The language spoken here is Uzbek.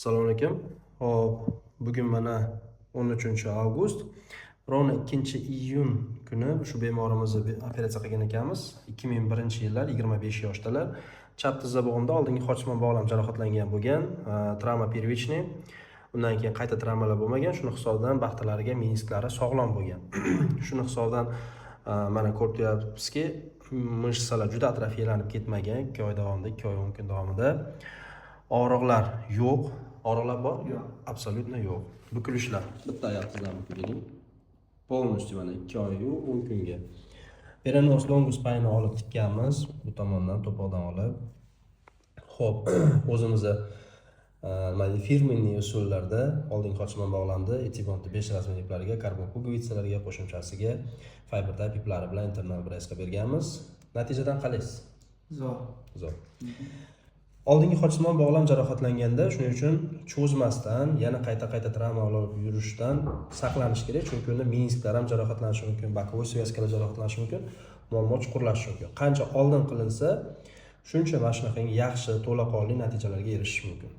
Assalomu alaykum. Hop, bugun mana 13-avgust. Rovna 2-iyun kuni shu bemorimizni operatsiya qilgan ekanmiz. 2001-yillar, 25 yoshdalar. Chap tizza bo'g'imda oldingi qochma bog'lam jarohatlangan bo'lgan, travma первичный. Undan keyin qayta travmalar bo'lmagan. Shuni hisobidan baxtalariga menisklari sog'lom bo'lgan. Shuni hisobidan mana ko'ryapsizki, mышцалар juda atrofiyalanib ketmagan. 2 oy davomida, 2 oy 10 kun davomida. Og'riqlar yo'q. Og'riqlar bor? Yo'q. Absolutno yo'q. Bukilishlar. Bitta oyoqdan bukiling. Polностью mana 2 oy 10 kunga. Peroneus longus payini olib tikkanmiz. Bu tomondan to'poqdan olib. Xo'p, o'zimizni firmenniy usullarda oldingi qochma bog'landi. Etibonti 5 rasmiy iplariga, karbon pugvitsalarga, qo'shimchasiga fiber type iplari bilan internal brezga berganmiz. Natijadan qalaysiz? Zo'r. Oldingi qochma bog'lam jarohatlanganda shuning uchun cho'zmasdan, yana qayta travma olib yurishdan saqlanish kerak, chunki unda menisklar ham jarohatlanishi mumkin, bokovoy svязкалар jarohatlanishi mumkin, muammo chuqurlashishi mumkin. Qancha oldin qilinsa, shuncha mana shunaqangi yaxshi, to'laqonli natijalarga erishish mumkin.